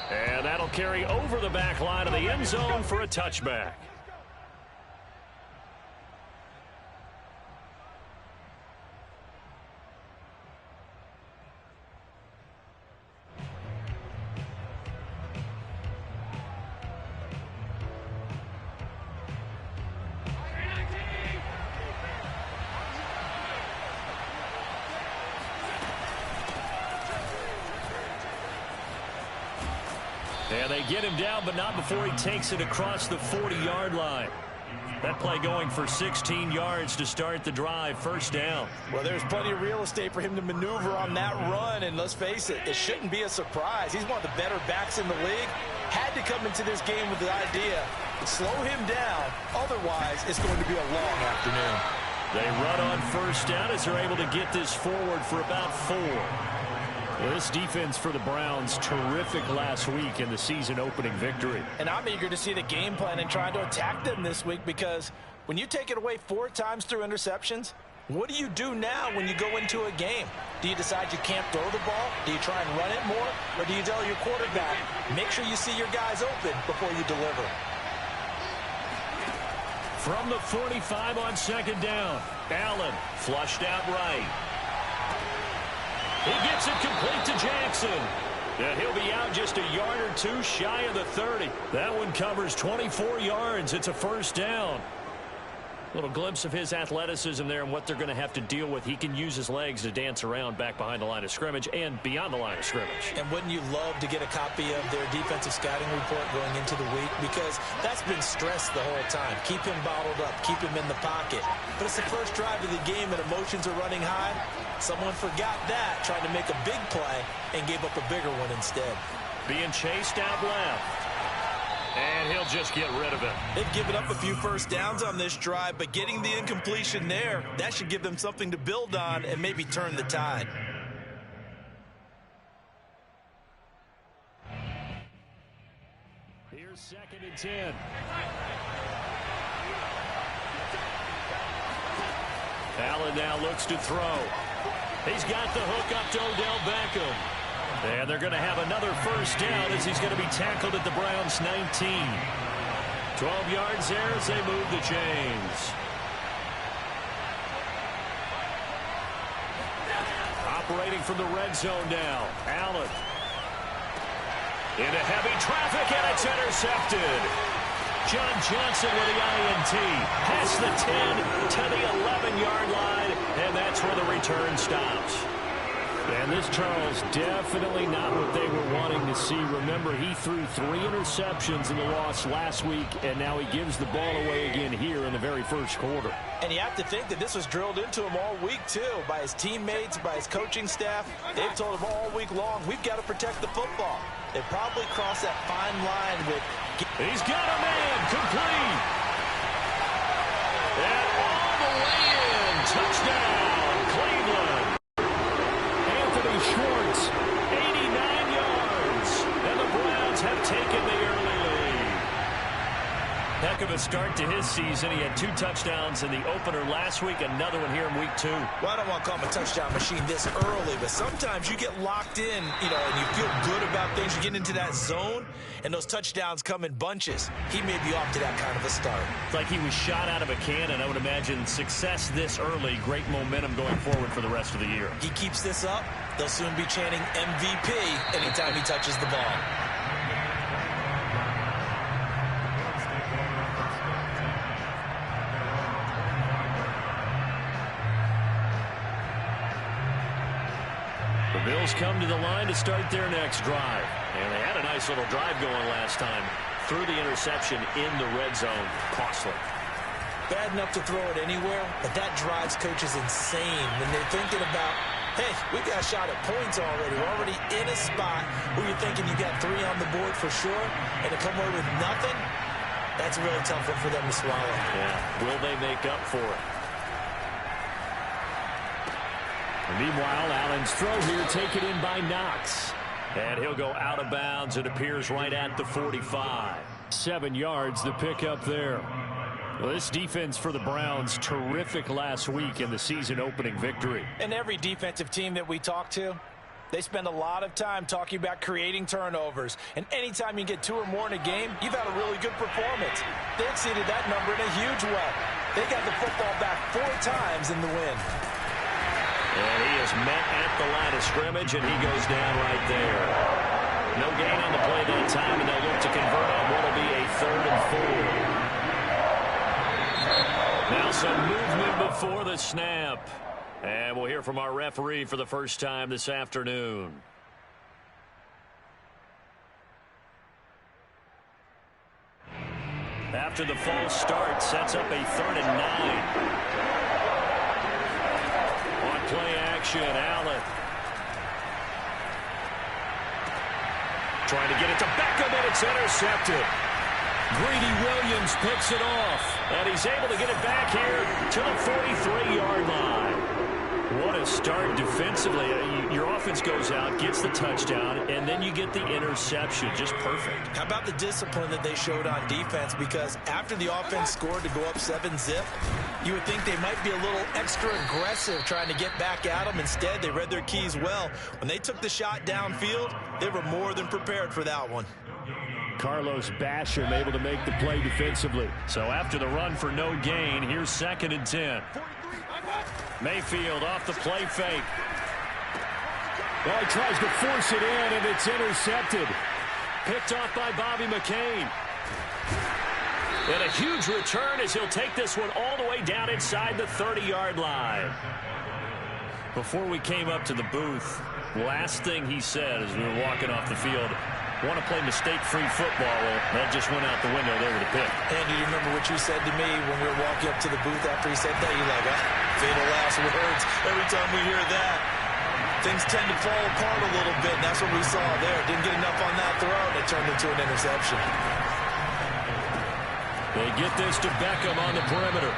And that'll carry over the back line of the end zone for a touchback. And they get him down, but not before he takes it across the 40-yard line. That play going for 16 yards to start the drive, first down. Well, there's plenty of real estate for him to maneuver on that run, and let's face it, it shouldn't be a surprise. He's one of the better backs in the league. Had to come into this game with the idea to slow him down. Otherwise, it's going to be a long afternoon. They run on first down as they're able to get this forward for about 4. Well, this defense for the Browns, terrific last week in the season-opening victory. And I'm eager to see the game plan and trying to attack them this week, because when you take it away 4 times through interceptions, what do you do now when you go into a game? Do you decide you can't throw the ball? Do you try and run it more? Or do you tell your quarterback, make sure you see your guys open before you deliver? From the 45 on second down, Allen flushed out right. He gets it complete to Jackson. And he'll be out just a yard or 2 shy of the 30. That one covers 24 yards. It's a first down. Little glimpse of his athleticism there and what they're going to have to deal with. He can use his legs to dance around back behind the line of scrimmage and beyond the line of scrimmage. And wouldn't you love to get a copy of their defensive scouting report going into the week? Because that's been stressed the whole time. Keep him bottled up. Keep him in the pocket. But it's the first drive of the game and emotions are running high. Someone forgot that, trying to make a big play, and gave up a bigger one instead. Being chased out left. And he'll just get rid of it. They've given up a few first downs on this drive, but getting the incompletion there, that should give them something to build on and maybe turn the tide. Here's 2nd and 10. Allen now looks to throw. He's got the hook up to Odell Beckham. And they're going to have another first down as he's going to be tackled at the Browns' 19. 12 yards there as they move the chains. Operating from the red zone now. Allen. Into heavy traffic, and it's intercepted. John Johnson with the INT. Past the 10 to the 11-yard line, and that's where the return stops. And this, Charles, definitely not what they were wanting to see. Remember, he threw 3 interceptions in the loss last week, and now he gives the ball away again here in the very first quarter. And you have to think that this was drilled into him all week, too, by his teammates, by his coaching staff. They've told him all week long, we've got to protect the football. They probably crossed that fine line with... He's got a man, complete. And all the way in, touchdown, Cleveland. Schwartz, 89 yards, and the Browns have taken the early lead. Heck of a start to his season. He had 2 touchdowns in the opener last week, another one here in week 2. Well, I don't want to call him a touchdown machine this early, but sometimes you get locked in, and you feel good about things. You get into that zone, and those touchdowns come in bunches. He may be off to that kind of a start. It's like he was shot out of a cannon. I would imagine success this early, great momentum going forward for the rest of the year. He keeps this up, they'll soon be chanting MVP anytime he touches the ball. The Bills come to the line to start their next drive. And they had a nice little drive going last time. Threw the interception in the red zone. Costly. Bad enough to throw it anywhere, but that drives coaches insane when they're thinking about, hey, we got a shot at points already. We're already in a spot where you're thinking you got 3 on the board for sure, and to come away with nothing, that's a really tough one for them to swallow. Yeah, will they make up for it? Meanwhile, Allen's throw here taken in by Knox. And he'll go out of bounds. It appears right at the 45. 7 yards, the pickup there. Well, this defense for the Browns, terrific last week in the season-opening victory. And every defensive team that we talk to, They spend a lot of time talking about creating turnovers. And anytime you get 2 or more in a game, you've had a really good performance. They exceeded that number in a huge way. They got the football back 4 times in the win. And he is met at the line of scrimmage, and he goes down right there. No gain on the play that time, and they'll look to convert on what will be a 3rd and 4. Now some movement before the snap. And we'll hear from our referee for the first time this afternoon. After the false start, sets up a 3rd and 9. On play action, Allen. Trying to get it to Beckham, and it's intercepted. Greedy Williams picks it off, and he's able to get it back here to the 43-yard line. What a start defensively. Your offense goes out, gets the touchdown, and then you get the interception. Just perfect. How about the discipline that they showed on defense? Because after the offense scored to go up 7-zip, you would think they might be a little extra aggressive trying to get back at them. Instead, they read their keys well. When they took the shot downfield, they were more than prepared for that one. Carlos Basham able to make the play defensively. So after the run for no gain, here's 2nd and 10. Mayfield off the play fake. Well, he tries to force it in, and it's intercepted. Picked off by Bobby McCain. And a huge return as he'll take this one all the way down inside the 30-yard line. Before we came up to the booth, last thing he said as we were walking off the field, want to play mistake-free football. Well, that just went out the window there with a pick. And you remember what you said to me when we were walking up to the booth after he said that? You're like, fatal last words. Every time we hear that, things tend to fall apart a little bit, and that's what we saw there. Didn't get enough on that throw, and it turned into an interception. They get this to Beckham on the perimeter.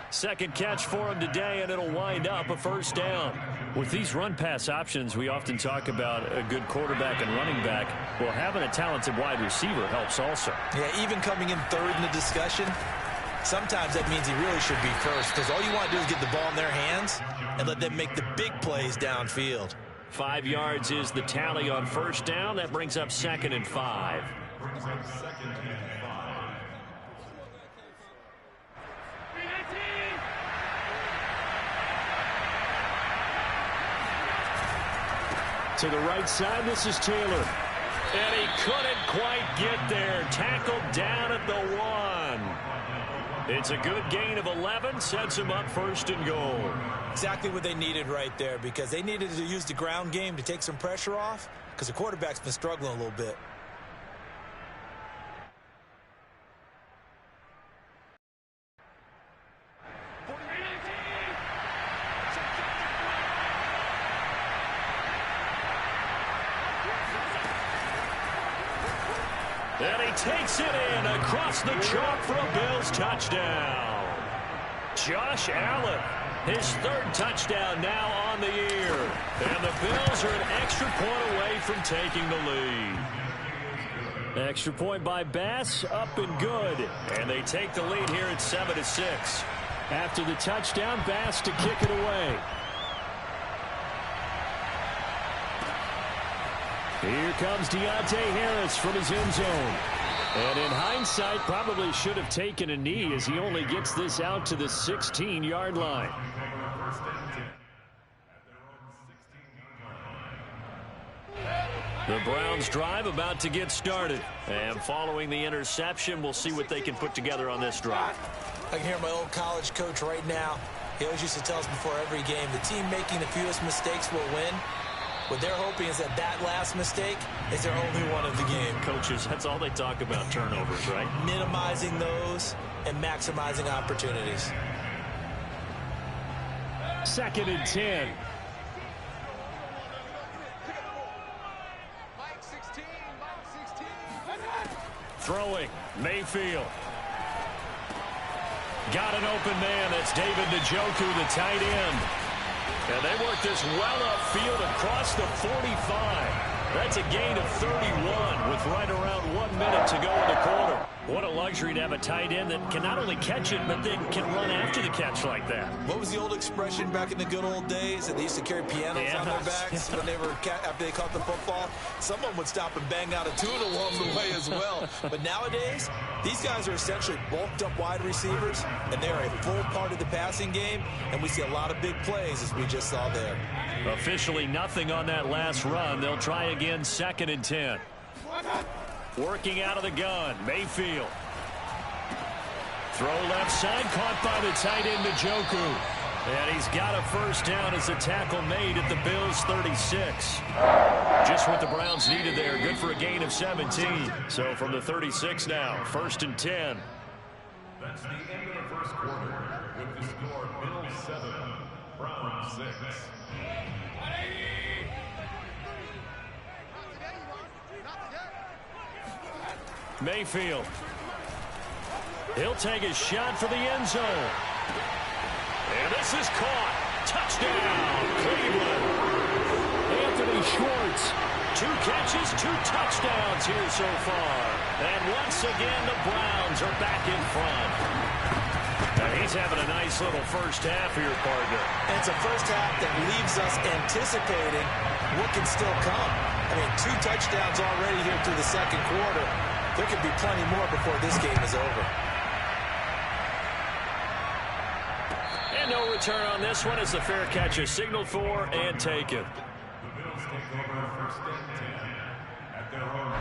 2nd catch for him today, and it'll wind up a 1st down. With these run-pass options, we often talk about a good quarterback and running back. Well, having a talented wide receiver helps also. Yeah, even coming in 3rd in the discussion, sometimes that means he really should be first, because all you want to do is get the ball in their hands and let them make the big plays downfield. 5 yards is the tally on 1st down. That brings up 2nd and 5. To the right side, this is Taylor. And he couldn't quite get there. Tackled down at the 1. It's a good gain of 11. Sets him up 1st and goal. Exactly what they needed right there, because they needed to use the ground game to take some pressure off, because the quarterback's been struggling a little bit. And he takes it in across the chalk for a Bills touchdown. Josh Allen, his 3rd touchdown now on the year. And the Bills are an extra point away from taking the lead. Extra point by Bass, up and good. And they take the lead here at 7-6. After the touchdown, Bass to kick it away. Here comes Deontay Harris from his end zone. And in hindsight, probably should have taken a knee as he only gets this out to the 16-yard line. The Browns drive about to get started. And following the interception, we'll see what they can put together on this drive. I can hear my old college coach right now. He always used to tell us before every game, the team making the fewest mistakes will win. What they're hoping is that last mistake is their only one of the game. Coaches, that's all they talk about, turnovers, right? Minimizing those and maximizing opportunities. 2nd and 10. Throwing, Mayfield. Got an open man. That's David Njoku, the tight end. And they work this well upfield across the 45. That's a gain of 31 with right around 1 minute to go in the quarter. What a luxury to have a tight end that can not only catch it, but then can run after the catch like that. What was the old expression back in the good old days? And they used to carry pianos on their backs when they were after they caught the football. Someone would stop and bang out a tune along the way as well. But nowadays, these guys are essentially bulked up wide receivers, and they're a full part of the passing game. And we see a lot of big plays, as we just saw there. Officially nothing on that last run. They'll try again, 2nd and 10. Working out of the gun, Mayfield. Throw left side, caught by the tight end, Njoku. And he's got a first down as a tackle made at the Bills' 36. Just what the Browns needed there. Good for a gain of 17. So from the 36 now, 1st and 10. That's the end of the first quarter with the score Bills 7, Browns 6. Mayfield. He'll take a shot for the end zone. And this is caught. Touchdown, Cleveland. Anthony Schwartz. 2 catches, 2 touchdowns here so far. And once again, the Browns are back in front. And he's having a nice little first half here, partner. And it's a first half that leaves us anticipating what can still come. I mean, 2 touchdowns already here through the second quarter. There could be plenty more before this game is over. And no return on this one as the fair catch is signaled for and taken. The Bills take over 1st and 10 at their own.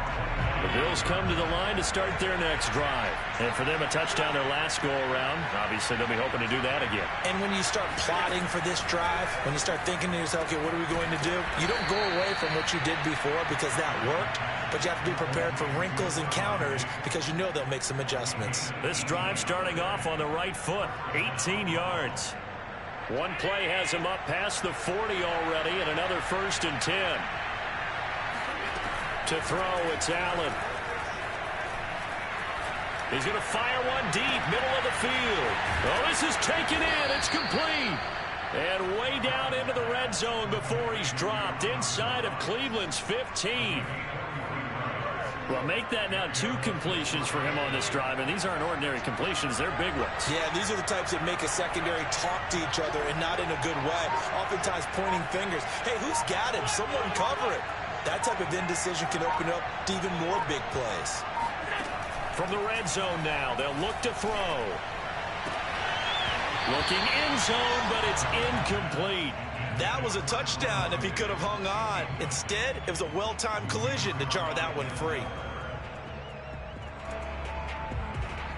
The Bills come to the line to start their next drive. And for them, a touchdown their last go-around. Obviously, they'll be hoping to do that again. And when you start plotting for this drive, when you start thinking to yourself, okay, what are we going to do? You don't go away from what you did before because that worked. But you have to be prepared for wrinkles and counters because you know they'll make some adjustments. This drive starting off on the right foot, 18 yards. One play has him up past the 40 already, and another 1st and 10. To throw, it's Allen. He's going to fire one deep, middle of the field. Oh, this is taken in. It's complete. And way down into the red zone before he's dropped inside of Cleveland's 15. Well, make that now 2 completions for him on this drive, and these aren't ordinary completions. They're big ones. Yeah, these are the types that make a secondary talk to each other and not in a good way. Oftentimes pointing fingers. Hey, who's got him? Someone cover it. That type of indecision can open up to even more big plays. From the red zone now, they'll look to throw. Looking in zone, but it's incomplete. That was a touchdown if he could have hung on. Instead, it was a well-timed collision to jar that one free.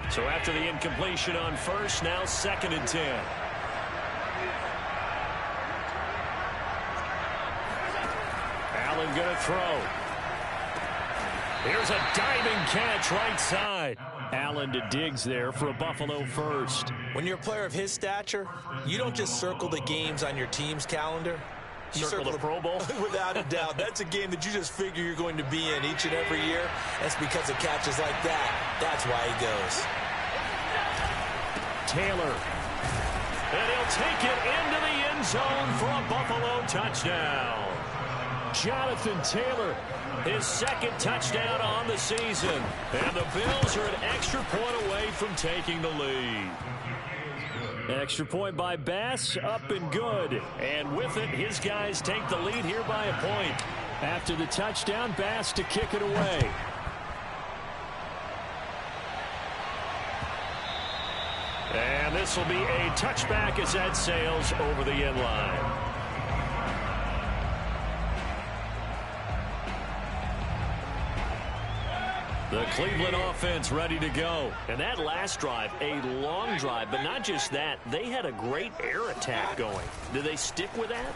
So after the incompletion on first, now 2nd and 10. Allen going to throw. Here's a diving catch right side. Allen to Diggs there for a Buffalo first. When you're a player of his stature, you don't just circle the games on your team's calendar. You circle the Pro Bowl? Without a doubt. That's a game that you just figure you're going to be in each and every year. That's because of catches like that. That's why he goes. Taylor. And he'll take it into the end zone for a Buffalo touchdown. Jonathan Taylor, his 2nd touchdown on the season. And the Bills are an extra point away from taking the lead. Extra point by Bass, up and good. And with it, his guys take the lead here by a point. After the touchdown, Bass to kick it away. And this will be a touchback as that sails over the end line. The Cleveland offense ready to go. And that last drive, a long drive, but not just that. They had a great air attack going. Do they stick with that?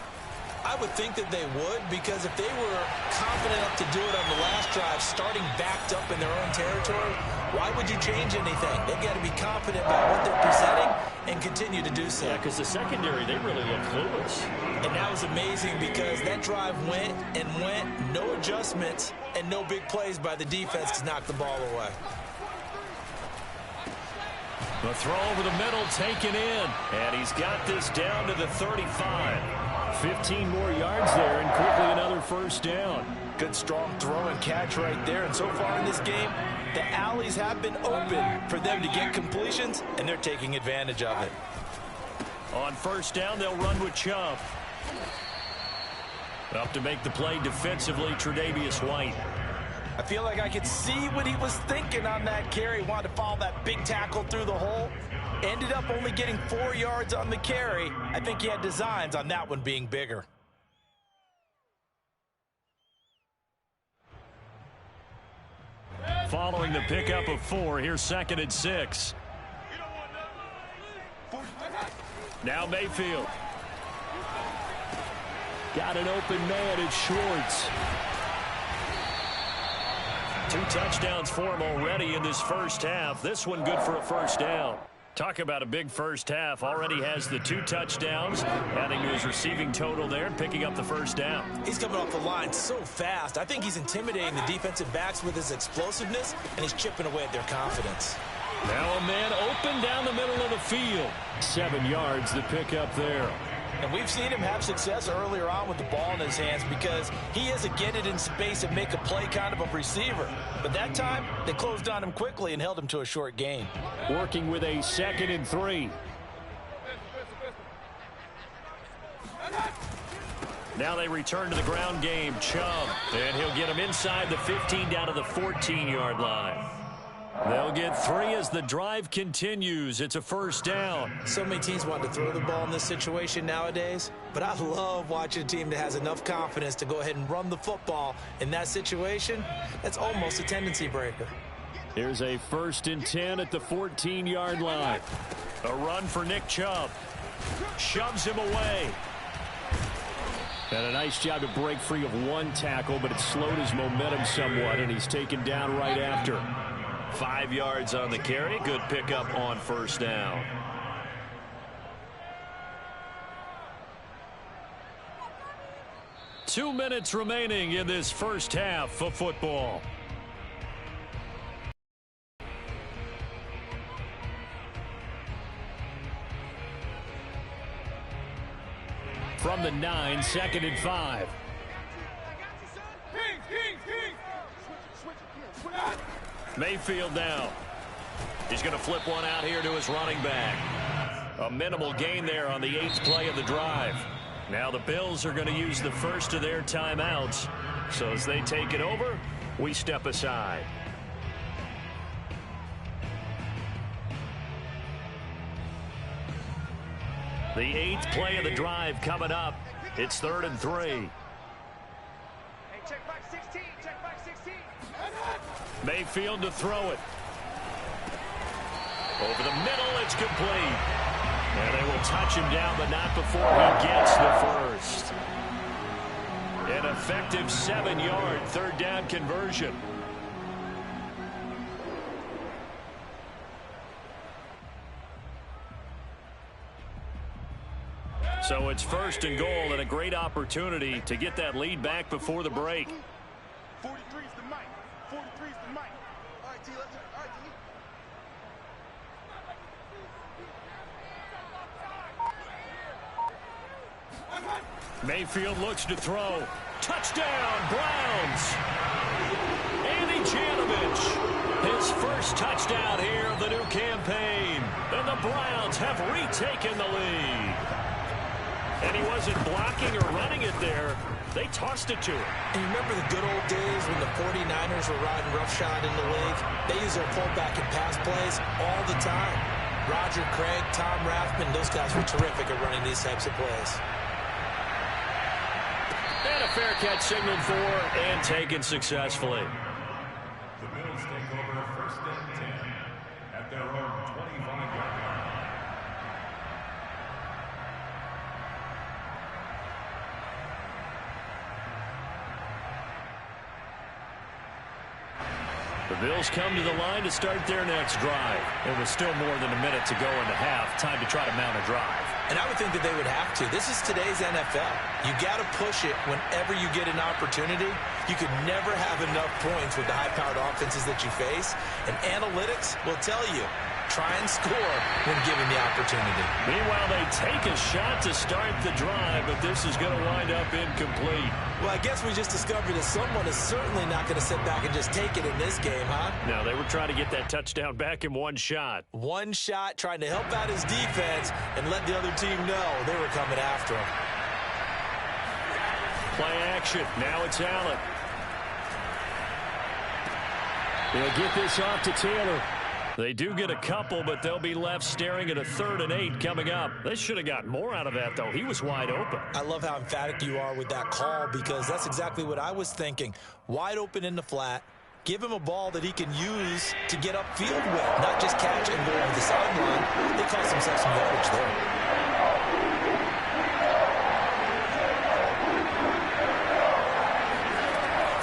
I would think that they would, because if they were confident enough to do it on the last drive, starting backed up in their own territory, why would you change anything? They've got to be confident about what they're presenting and continue to do so. Yeah, because the secondary, they really look clueless. And that was amazing because that drive went and went, no adjustments, and no big plays by the defense to knock the ball away. The throw over the middle taken in, and he's got this down to the 35. 15 more yards there, and quickly another first down. Good strong throw and catch right there. And so far in this game, The alleys have been open for them to get completions, and they're taking advantage of it. On first down, they'll run with Chubb. Up to make the play defensively, Tre'Davious White. I feel like I could see what he was thinking on that carry. Wanted to follow that big tackle through the hole. Ended up only getting 4 yards on the carry. I think he had designs on that one being bigger. Following the pickup of 4, here's 2nd and 6. Now Mayfield. Got an open man, it's Schwartz. 2 touchdowns for him already in this first half. This one good for a first down. Talk about a big first half. Already has the 2 touchdowns, adding to his receiving total there and picking up the first down. He's coming off the line so fast. I think he's intimidating the defensive backs with his explosiveness, and he's chipping away at their confidence. Now a man open down the middle of the field. 7 yards the pickup there. And we've seen him have success earlier on with the ball in his hands because he is a get it in space and make a play kind of a receiver. But that time, they closed on him quickly and held him to a short gain. Working with a 2nd and 3. Now they return to the ground game. Chubb, and he'll get him inside the 15 down to the 14-yard line. They'll get 3 as the drive continues. It's a first down. So many teams want to throw the ball in this situation nowadays, but I love watching a team that has enough confidence to go ahead and run the football. In that situation, that's almost a tendency breaker. Here's a 1st and 10 at the 14-yard line. A run for Nick Chubb. Shoves him away. And a nice job to break free of 1 tackle, but it slowed his momentum somewhat, and he's taken down right after. 5 yards on the carry. Good pickup on first down. Two minutes remaining in this first half of football. From the 9, 2nd and 5. Mayfield now. He's going to flip one out here to his running back. A minimal gain there on the 8th play of the drive. Now the Bills are going to use the first of their timeouts. So as they take it over, we step aside. The 8th play of the drive coming up. It's 3rd and 3. Hey, check back 16. Check back 16. Mayfield to throw it. Over the middle, it's complete. And they will touch him down, but not before he gets the first. An effective 7-yard 3rd down conversion. So it's 1st and goal and a great opportunity to get that lead back before the break. 43's the mic. 43's the mic. All right, T, let's do it. All right, T. Mayfield looks to throw. Touchdown, Browns. Andy Janovich, his first touchdown here of the new campaign. And the Browns have retaken the lead. And he wasn't blocking or running it there. They tossed it to him. And you remember the good old days when the 49ers were riding roughshod in the league? They use their fullback and pass plays all the time. Roger Craig, Tom Rathman, those guys were terrific at running these types of plays. And a fair catch signaled for and taken successfully. The Bills take over 1st and 10 at their own 25-yard line. The Bills come to the line to start their next drive. It was still more than a minute to go in the half. Time to try to mount a drive. And I would think that they would have to. This is today's NFL. You got to push it whenever you get an opportunity. You could never have enough points with the high-powered offenses that you face. And analytics will tell you, try and score when given the opportunity. Meanwhile, they take a shot to start the drive, but this is going to wind up incomplete. Well, I guess we just discovered that someone is certainly not going to sit back and just take it in this game, huh? No, they were trying to get that touchdown back in one shot. One shot, trying to help out his defense and let the other team know they were coming after him. Play action. Now it's Allen. They'll get this off to Taylor. They do get a couple, but they'll be left staring at a 3rd and 8 coming up. They should have gotten more out of that, though. He was wide open. I love how emphatic you are with that call because that's exactly what I was thinking. Wide open in the flat. Give him a ball that he can use to get upfield with, not just catch and go over the sideline. They cost themselves some yardage there.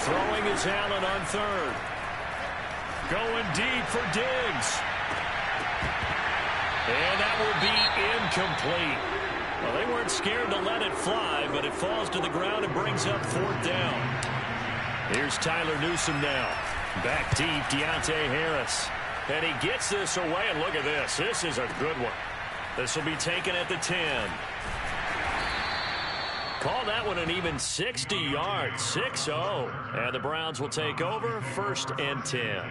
Throwing is Allen on 3rd. Going deep for Diggs. And that will be incomplete. Well, they weren't scared to let it fly, but it falls to the ground and brings up 4th down. Here's Tyler Newsome now. Back deep, Deontay Harris. And he gets this away, and look at this. This is a good one. This will be taken at the 10. Call that one an even 60 yards, 6-0. And the Browns will take over, 1st and 10.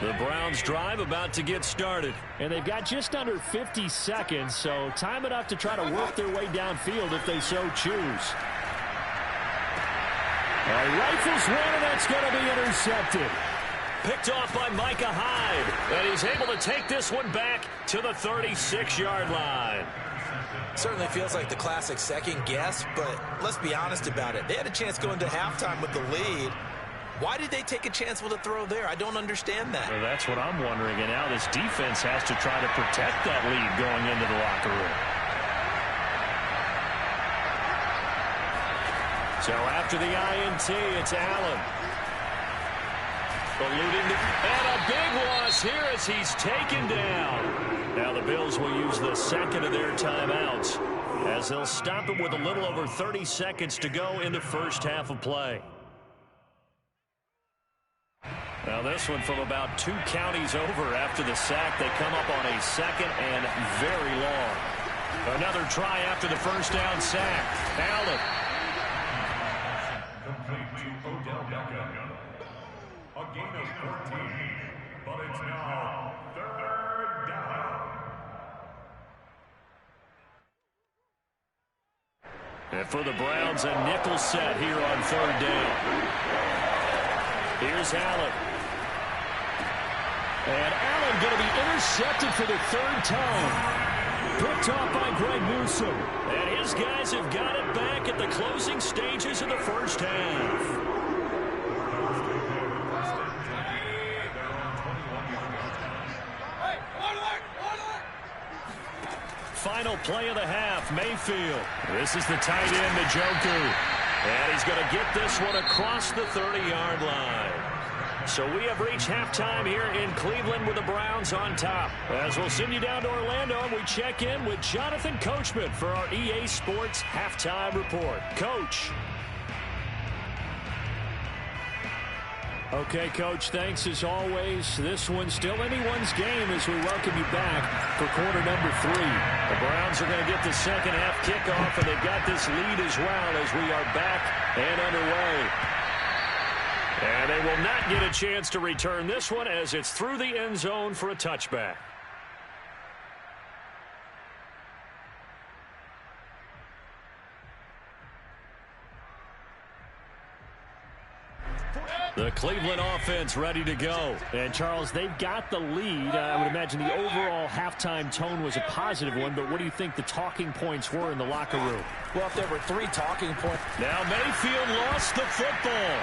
The Browns drive about to get started. And they've got just under 50 seconds, so time enough to try to work their way downfield if they so choose. Rifles one, and that's going to be intercepted. Picked off by Micah Hyde. And he's able to take this one back to the 36-yard line. Certainly feels like the classic second guess, but let's be honest about it. They had a chance going to halftime with the lead. Why did they take a chance with a throw there? I don't understand that. Well, that's what I'm wondering. And now this defense has to try to protect that lead going into the locker room. So after the INT, it's Allen. And a big loss here as he's taken down. Now the Bills will use the second of their timeouts as they'll stop it with a little over 30 seconds to go in the first half of play. Now this one from about 2 counties over after the sack. They come up on a 2nd and very long. Another try after the first down sack. Allen. Complete to Odell Beckham. A gain of 14, but it's now 3rd down. And for the Browns, a nickel set here on 3rd down. Here's Allen. And Allen going to be intercepted for the 3rd time. Picked off by Greg Newsome. And his guys have got it back at the closing stages of the first half. Final play of the half, Mayfield. This is the tight end, Njoku. And he's going to get this one across the 30-yard line. So we have reached halftime here in Cleveland with the Browns on top. As we'll send you down to Orlando, and we check in with Jonathan Coachman for our EA Sports Halftime Report. Coach. Okay, Coach, thanks as always. This one's still anyone's game as we welcome you back for quarter number 3. The Browns are going to get the second half kickoff, and they've got this lead as well as we are back and underway. And they will not get a chance to return this one as it's through the end zone for a touchback. The Cleveland offense ready to go. And, Charles, they've got the lead. I would imagine the overall halftime tone was a positive one, but what do you think the talking points were in the locker room? Well, if there were 3 talking points. Now Mayfield lost the football.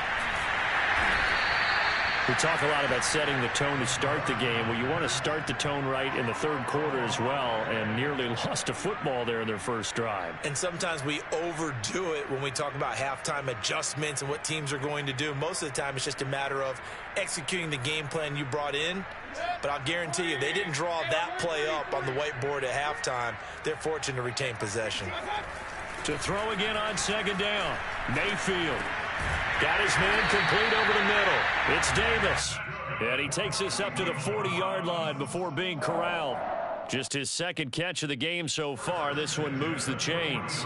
We talk a lot about setting the tone to start the game. Well, you want to start the tone right in the 3rd quarter as well, and nearly lost a football there in their first drive. And sometimes we overdo it when we talk about halftime adjustments and what teams are going to do. Most of the time, it's just a matter of executing the game plan you brought in. But I'll guarantee you, they didn't draw that play up on the whiteboard at halftime. They're fortunate to retain possession. To throw again on 2nd down, Mayfield. Got his man complete over the middle. It's Davis. And he takes us up to the 40-yard line before being corralled. Just his second catch of the game so far. This one moves the chains.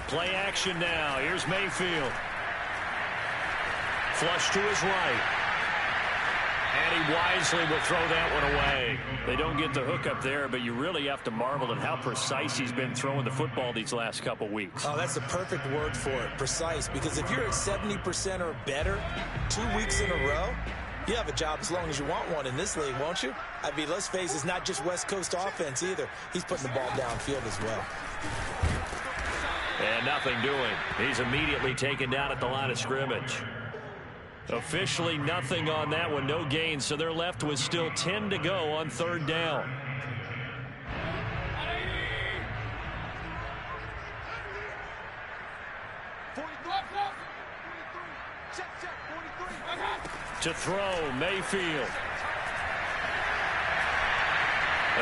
Play action now. Here's Mayfield. Flush to his right. And he wisely will throw that one away. They don't get the hook up there, but you really have to marvel at how precise he's been throwing the football these last couple weeks. Oh, that's the perfect word for it, precise. Because if you're at 70% or better 2 weeks in a row, you have a job as long as you want one in this league, won't you? I mean, let's face it, it's not just West Coast offense either. He's putting the ball downfield as well. And nothing doing. He's immediately taken down at the line of scrimmage. Officially nothing on that one, no gain, so they're left with still 10 to go on third down. To throw, Mayfield.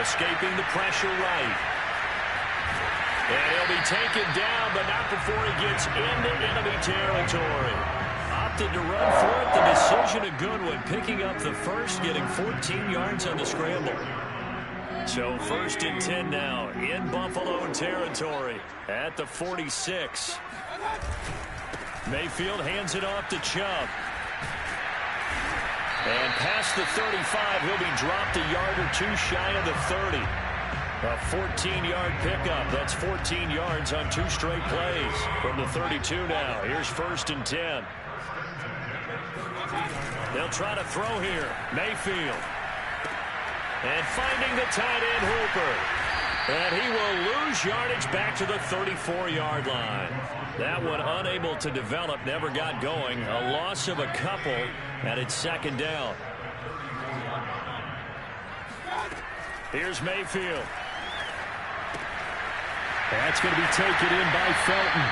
Escaping the pressure right. And he'll be taken down, but not before he gets into enemy territory. Opted to run for it. The decision a good one. Picking up the first, getting 14 yards on the scramble. So 1st and 10 now in Buffalo territory at the 46. Mayfield hands it off to Chubb. And past the 35, he'll be dropped a yard or two shy of the 30. A 14-yard pickup. That's 14 yards on 2 straight plays from the 32 now. Here's 1st and 10. They'll try to throw here. Mayfield. And finding the tight end Hooper. And he will lose yardage back to the 34-yard line. That one unable to develop, never got going. A loss of a couple, and it's 2nd down. Here's Mayfield. That's going to be taken in by Felton.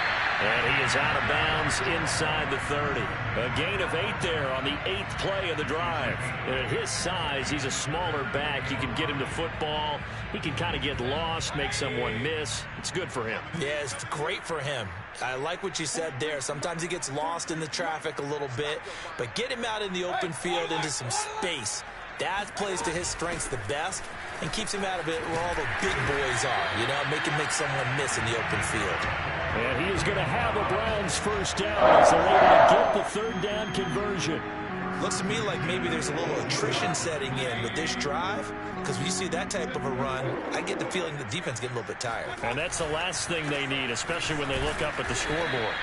And he is out of bounds inside the 30. A gain of 8 there on the 8th play of the drive. And at his size, he's a smaller back. You can get him to football. He can kind of get lost, make someone miss. It's good for him. Yeah, it's great for him. I like what you said there. Sometimes he gets lost in the traffic a little bit. But get him out in the open field into some space. That plays to his strengths the best and keeps him out of it where all the big boys are. You know, make someone miss in the open field. And he is going to have a Browns first down as they're able to get the 3rd down conversion. Looks to me like maybe there's a little attrition setting in with this drive, because when you see that type of a run, I get the feeling the defense getting a little bit tired. And that's the last thing they need, especially when they look up at the scoreboard.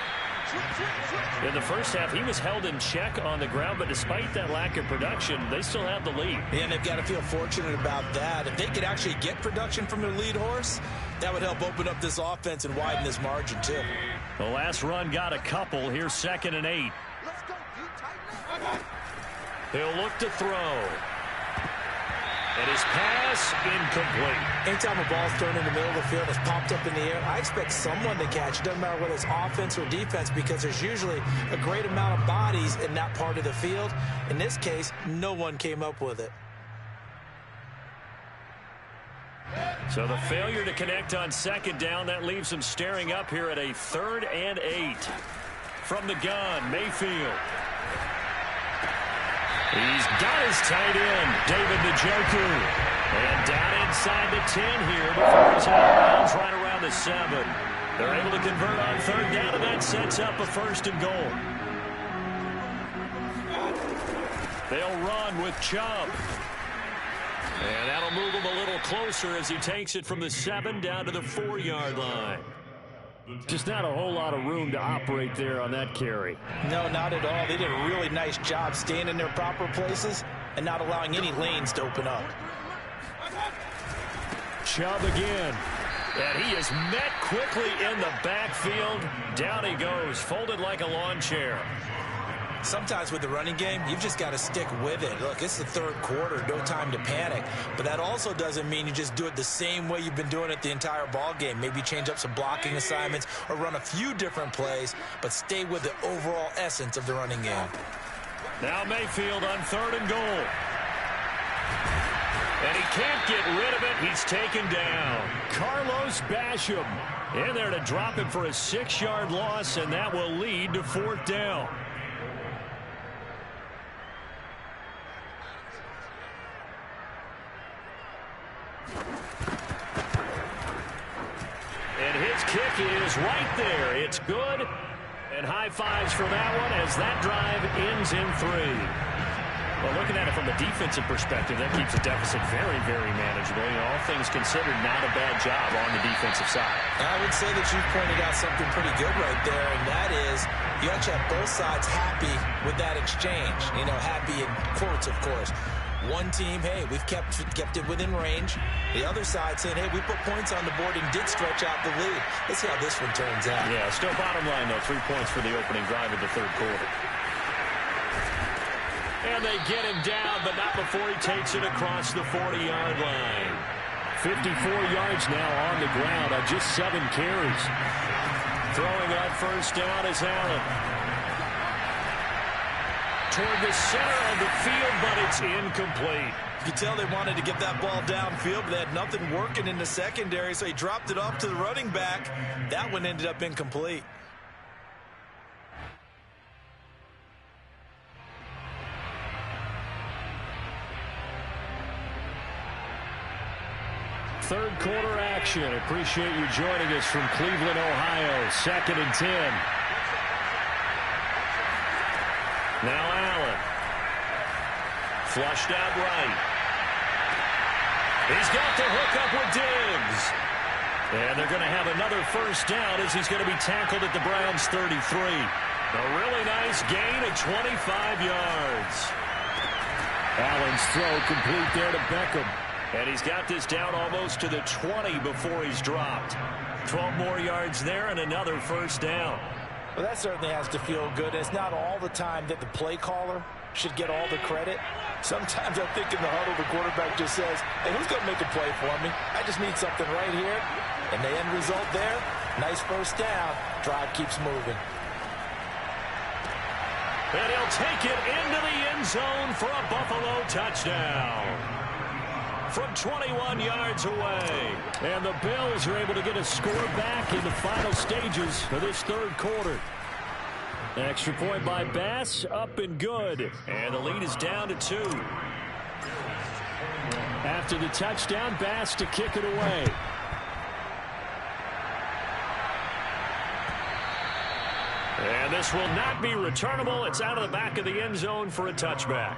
In the first half, he was held in check on the ground, but despite that lack of production, they still have the lead. And they've got to feel fortunate about that. If they could actually get production from their lead horse, that would help open up this offense and widen this margin, too. The last run got a couple. Here's 2nd and 8. He'll look to throw. And his pass incomplete. Anytime a ball's thrown in the middle of the field, it's popped up in the air, I expect someone to catch it. Doesn't matter whether it's offense or defense, because there's usually a great amount of bodies in that part of the field. In this case, no one came up with it. So the failure to connect on 2nd down, that leaves them staring up here at a 3rd and 8. From the gun, Mayfield. He's got his tight end, David Njoku. And down inside the 10 here before he's out of bounds right around the 7. They're able to convert on 3rd down, and that sets up a 1st and goal. They'll run with Chubb. And that'll move him a little closer as he takes it from the 7 down to the 4-yard line. Just not a whole lot of room to operate there on that carry. No, not at all. They did a really nice job staying in their proper places and not allowing any lanes to open up. Chubb again. And he is met quickly in the backfield. Down he goes, folded like a lawn chair. Sometimes with the running game, you've just got to stick with it. Look, it's the 3rd quarter, no time to panic. But that also doesn't mean you just do it the same way you've been doing it the entire ball game. Maybe change up some blocking assignments or run a few different plays, but stay with the overall essence of the running game. Now Mayfield on 3rd and goal. And he can't get rid of it. He's taken down. Carlos Basham in there to drop it for a 6-yard loss, and that will lead to 4th down. And his kick is right there. It's good. And high fives for that one as that drive ends in 3. Well, looking at it from a defensive perspective, that keeps the deficit very, very manageable. You know, all things considered, not a bad job on the defensive side. I would say that you pointed out something pretty good right there, and that is you actually have both sides happy with that exchange. You know, happy in quotes, of course. One team, hey, we've kept it within range. The other side saying, hey, we put points on the board and did stretch out the lead. Let's see how this one turns out. Yeah, still bottom line, though, 3 points for the opening drive of the 3rd quarter. And they get him down, but not before he takes it across the 40-yard line. 54 yards now on the ground on just 7 carries. Throwing on 1st down is Allen. Toward the center of the field, but it's incomplete. You can tell they wanted to get that ball downfield, but they had nothing working in the secondary, so he dropped it off to the running back. That one ended up incomplete. Third quarter action. Appreciate you joining us from Cleveland, Ohio. 2nd and 10. Now Allen. Flushed out right. He's got the hook up with Diggs. And they're going to have another 1st down as he's going to be tackled at the Browns' 33. A really nice gain of 25 yards. Allen's throw complete there to Beckham. And he's got this down almost to the 20 before he's dropped. 12 more yards there and another 1st down. Well, that certainly has to feel good. It's not all the time that the play caller should get all the credit. Sometimes I think in the huddle, the quarterback just says, hey, who's going to make a play for me? I just need something right here. And the end result there, nice 1st down. Drive keeps moving. And he'll take it into the end zone for a Buffalo touchdown. From 21 yards away. And the Bills are able to get a score back in the final stages of this 3rd quarter. Extra point by Bass, up and good. And the lead is down to 2. After the touchdown, Bass to kick it away. And this will not be returnable. It's out of the back of the end zone for a touchback.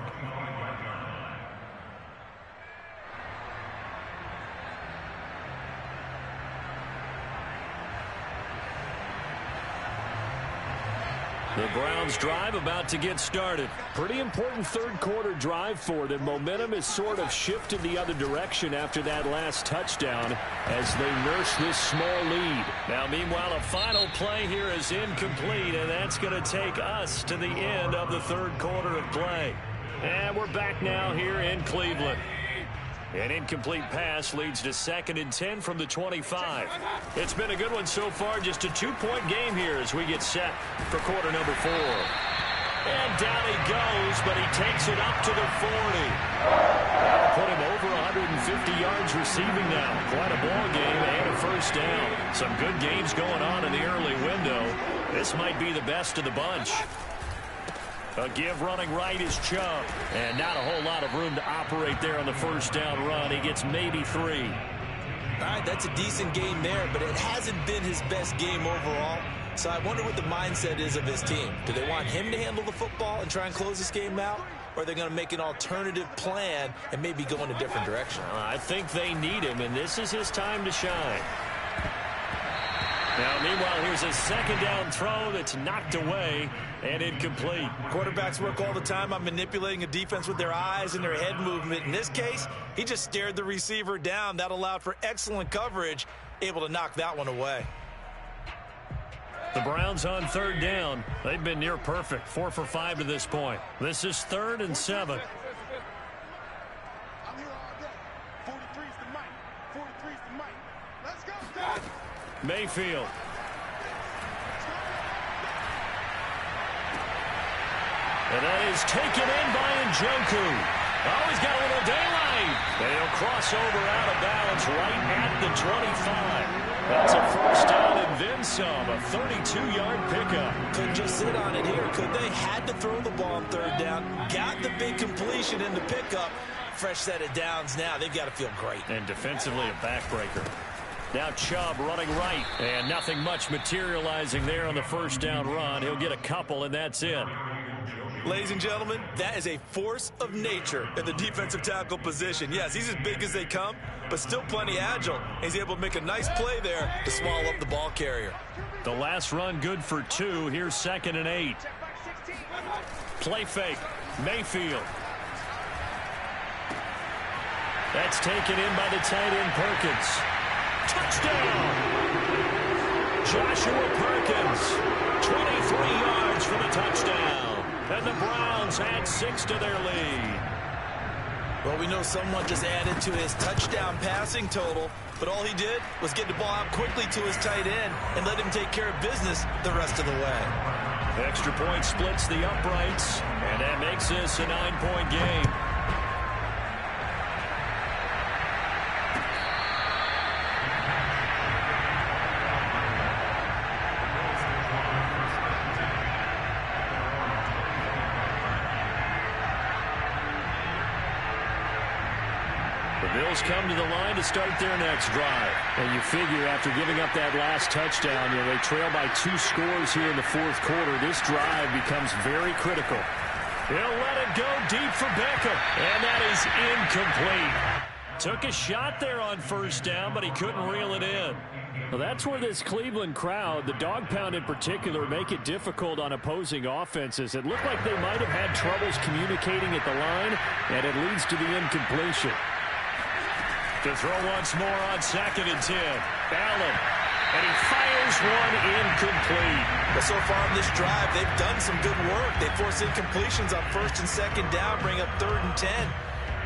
The Browns drive about to get started. Pretty important 3rd quarter drive for them. Momentum has sort of shifted the other direction after that last touchdown as they nurse this small lead. Now, meanwhile, a final play here is incomplete, and that's going to take us to the end of the 3rd quarter of play. And we're back now here in Cleveland. An incomplete pass leads to 2nd and 10 from the 25. It's been a good one so far. Just a 2-point game here as we get set for quarter number 4. And down he goes, but he takes it up to the 40. That'll put him over 150 yards receiving now. Quite a ball game and a 1st down. Some good games going on in the early window. This might be the best of the bunch. A give running right is Chubb. And not a whole lot of room to operate there on the 1st down run. He gets maybe 3. All right, that's a decent game there, but it hasn't been his best game overall. So I wonder what the mindset is of his team. Do they want him to handle the football and try and close this game out? Or are they going to make an alternative plan and maybe go in a different direction? I think they need him, and this is his time to shine. Now, meanwhile, here's a 2nd down throw that's knocked away and incomplete. Quarterbacks work all the time on manipulating a defense with their eyes and their head movement. In this case, he just stared the receiver down. That allowed for excellent coverage, able to knock that one away. The Browns on 3rd down. They've been near perfect, 4 for 5 to this point. This is 3rd and 7. I'm here all day. 43's the mic. 43's the mic. Let's go. And that is taken in by Njoku. Oh, he's got a little daylight. And he'll cross over out of bounds right at the 25. That's a first down and then some. A 32-yard pickup. Couldn't just sit on it here, could they? Had to throw the ball on third down. Got the big completion in the pickup. Fresh set of downs now. They've got to feel great. And defensively a backbreaker. Now Chubb running right. And nothing much materializing there on the first down run. He'll get a couple, and that's it. Ladies and gentlemen, that is a force of nature in the defensive tackle position. Yes, he's as big as they come, but still plenty agile. He's able to make a nice play there to swallow up the ball carrier. The last run good for 2. Here's 2nd and 8. Play fake. Mayfield. That's taken in by the tight end Perkins. Touchdown! Joshua Perkins. 23 yards for the touchdown. And the Browns add 6 to their lead. Well, we know someone just added to his touchdown passing total, but all he did was get the ball out quickly to his tight end and let him take care of business the rest of the way. Extra point splits the uprights, and that makes this a 9-point game. Bills come to the line to start their next drive. And you figure after giving up that last touchdown, they trail by 2 scores here in the fourth quarter. This drive becomes very critical. He'll let it go deep for Beckham. And that is incomplete. Took a shot there on first down, but he couldn't reel it in. Well, that's where this Cleveland crowd, the dog pound in particular, make it difficult on opposing offenses. It looked like they might have had troubles communicating at the line, and it leads to the incompletion. To throw once more on 2nd and 10. Allen. And he fires one incomplete. But so far in this drive, they've done some good work. They force incompletions on 1st and 2nd down, bring up 3rd and 10.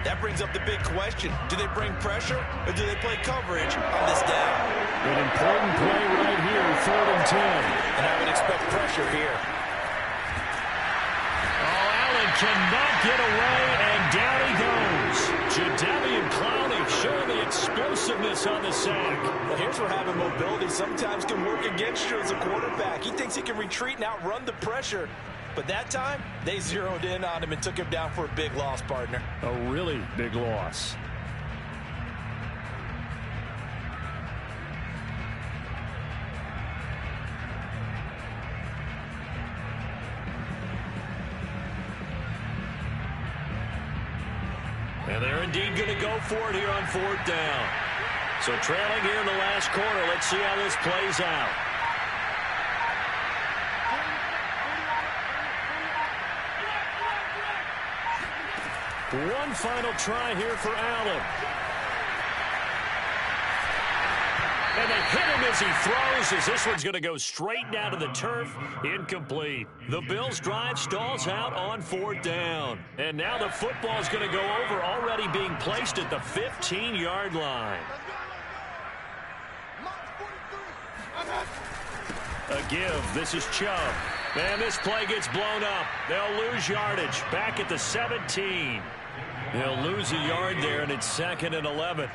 That brings up the big question. Do they bring pressure or do they play coverage on this down? An important play right here, 3rd and 10. And I would expect pressure here. Oh, Allen cannot get away, and down he goes. Jadeveon Clowney showing the explosiveness on the sack. Well, here's where having mobility sometimes can work against you as a quarterback. He thinks he can retreat and outrun the pressure. But that time, they zeroed in on him and took him down for a big loss, partner. A really big loss. And they're indeed going to go for it here on 4th down. So trailing here in the last quarter. Let's see how this plays out. One final try here for Allen. And they hit him as he throws, as this one's going to go straight down to the turf. Incomplete. The Bills' drive stalls out on 4th down. And now the football's going to go over, already being placed at the 15-yard line. A give. This is Chubb. And this play gets blown up. They'll lose yardage. Back at the 17. They'll lose a yard there, and it's 2nd and 11.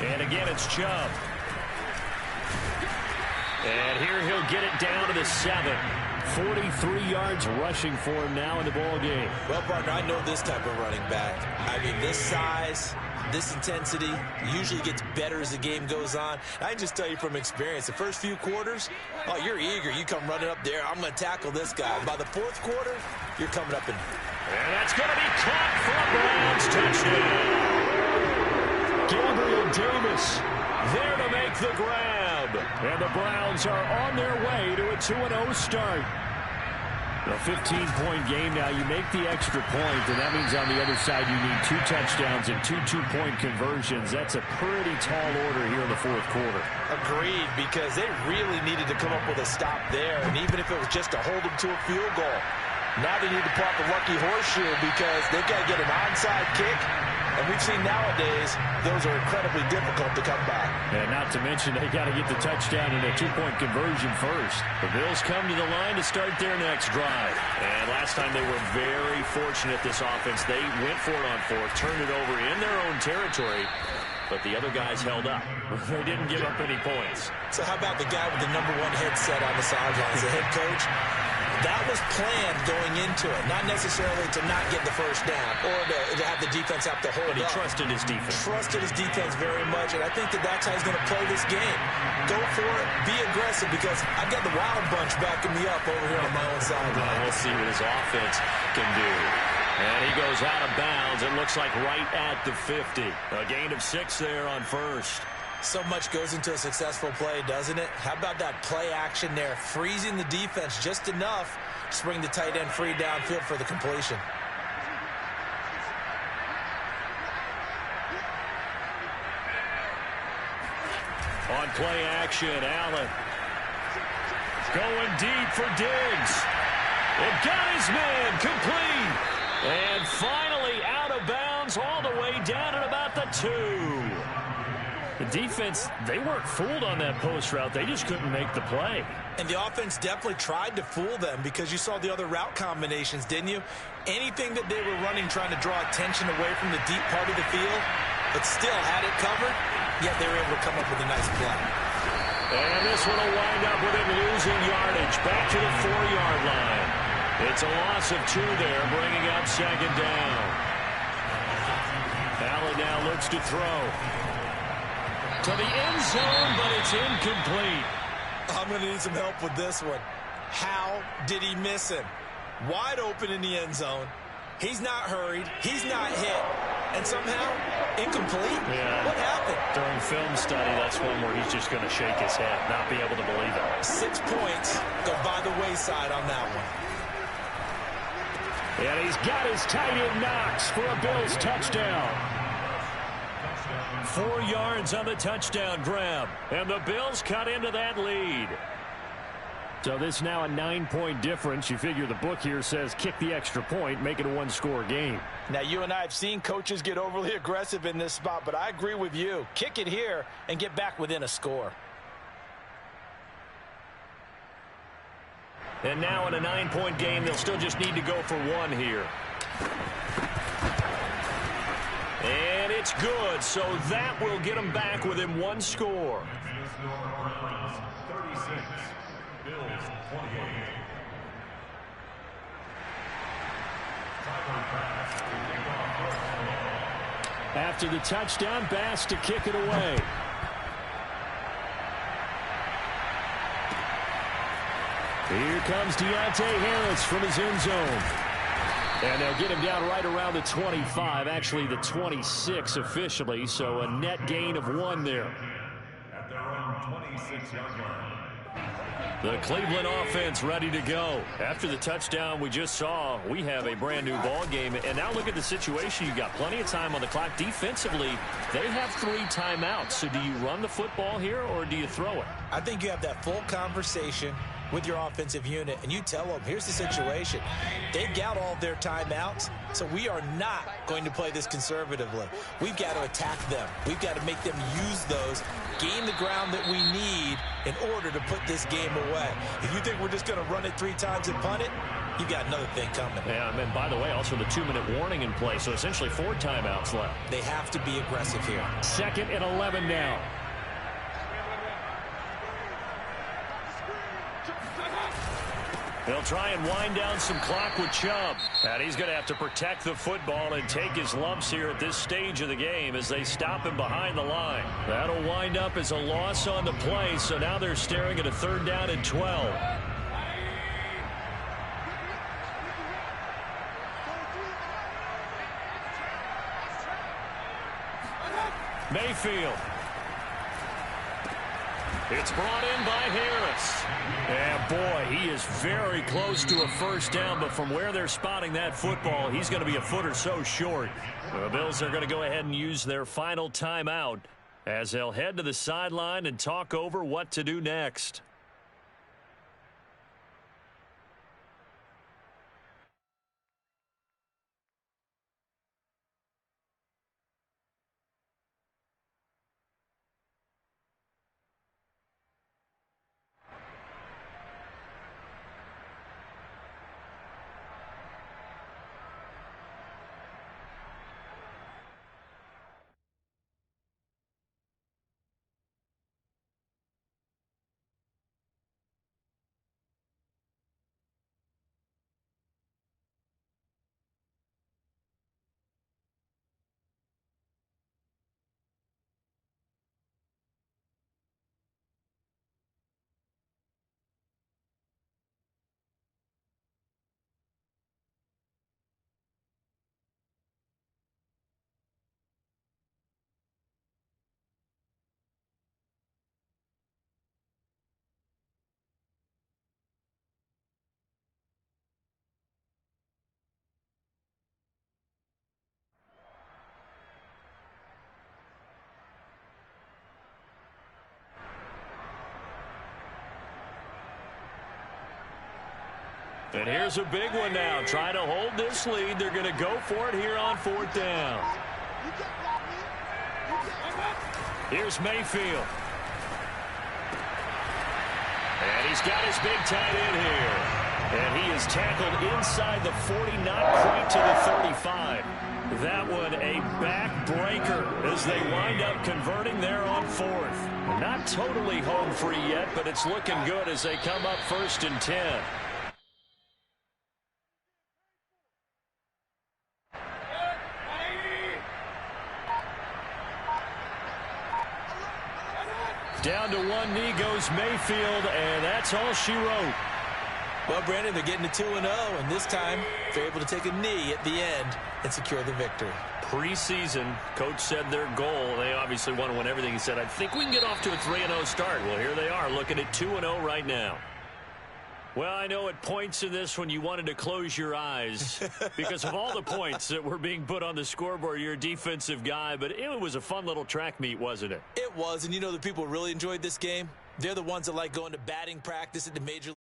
And again, it's Chubb. And here he'll get it down to the 7. 43 yards rushing for him now in the ball game. Well, partner, I know this type of running back. I mean, this size, this intensity usually gets better as the game goes on. I can just tell you from experience, the first few quarters, oh, you're eager. You come running up there, I'm going to tackle this guy. By the 4th quarter, you're coming up and that's going to be caught for a Browns touchdown. Gabriel Davis there to make the grab. And the Browns are on their way to a 2-0 start. A 15-point game now. You make the extra point, and that means on the other side you need 2 touchdowns and 2 two-point conversions. That's a pretty tall order here in the 4th quarter. Agreed, because they really needed to come up with a stop there, and even if it was just to hold them to a field goal. Now they need to pop a lucky horseshoe because they've got to get an onside kick And we've seen nowadays those are incredibly difficult to come by. And not to mention they got to get the touchdown and a two-point conversion first. The Bills come to the line to start their next drive. And last time they were very fortunate, this offense. They went for it on fourth, turned it over in their own territory, but the other guys held up. They didn't give up any points. So how about the guy with the #1 headset on the sidelines, the head coach? That was planned going into it, not necessarily to not get the first down or to have the defense have to hold up. But he trusted his defense. Trusted his defense very much, and I think that's how he's going to play this game. Go for it, be aggressive, because I've got the Wild Bunch backing me up over here on my own sideline. We'll see what his offense can do. And he goes out of bounds. It looks like right at the 50. A gain of 6 there on first. So much goes into a successful play, doesn't it? How about that play action there, freezing the defense just enough to bring the tight end free downfield for the completion. On play action, Allen going deep for Diggs. It got his man complete. And finally out of bounds all the way down at about the 2. The defense, they weren't fooled on that post route. They just couldn't make the play. And the offense definitely tried to fool them because you saw the other route combinations, didn't you? Anything that they were running trying to draw attention away from the deep part of the field, but still had it covered, yet they were able to come up with a nice play. And this one will wind up with him losing yardage back to the 4-yard line. It's a loss of 2 there, bringing up second down. Allen now looks to throw to the end zone, but it's incomplete. I'm going to need some help with this one. How did he miss him? Wide open in the end zone. He's not hurried. He's not hit. And somehow, incomplete? Yeah. What happened? During film study, that's one where he's just going to shake his head, not be able to believe it. 6 points go by the wayside on that one. And he's got his tight end Knox for a Bills touchdown. 4 yards on the touchdown grab. And the Bills cut into that lead. So this now a 9-point difference. You figure the book here says kick the extra point, make it a 1-score game. Now, you and I have seen coaches get overly aggressive in this spot, but I agree with you. Kick it here and get back within a score. And now in a 9-point game, they'll still just need to go for 1 here. And it's good, so that will get them back within 1 score. 36, Bills 28. After the touchdown, Bass to kick it away. Here comes Deontay Harris from his end zone. And they'll get him down right around the 25, actually the 26 officially, so a net gain of 1 there. At their own 26-yard line. The Cleveland offense ready to go. After the touchdown we just saw, we have a brand new ball game. And now look at the situation. You got plenty of time on the clock. Defensively, they have 3 timeouts. So do you run the football here or do you throw it? I think you have that full conversation with your offensive unit, and you tell them, here's the situation. They've got all their timeouts, so we are not going to play this conservatively. We've got to attack them. We've got to make them use those, gain the ground that we need in order to put this game away. If you think we're just going to run it 3 times and punt it, you've got another thing coming. Yeah, and by the way, also the 2-minute warning in play, so essentially 4 timeouts left. They have to be aggressive here. 2nd and 11 now. They'll try and wind down some clock with Chubb. And he's going to have to protect the football and take his lumps here at this stage of the game as they stop him behind the line. That'll wind up as a loss on the play, so now they're staring at a 3rd down and 12. Mayfield. It's brought in by Harris. And boy, he is very close to a 1st down, but from where they're spotting that football, he's going to be a foot or so short. The Bills are going to go ahead and use their final timeout as they'll head to the sideline and talk over what to do next. And here's a big one now. Trying to hold this lead. They're going to go for it here on 4th down. Here's Mayfield. And he's got his big tight end here. And he is tackled inside the 40, not quite to the 35. That one a backbreaker as they wind up converting there on 4th. Not totally home free yet, but it's looking good as they come up 1st and 10. Down to one knee goes Mayfield, and that's all she wrote. Well, Brandon, they're getting to 2-0, and this time they're able to take a knee at the end and secure the victory. Preseason, coach said their goal, they obviously want to win everything. He said, I think we can get off to a 3-0 start. Well, here they are looking at 2-0 right now. Well, I know at points in this when you wanted to close your eyes because of all the points that were being put on the scoreboard. You're a defensive guy, but it was a fun little track meet, wasn't it? It was, and you know the people really enjoyed this game? They're the ones that like going to batting practice at the major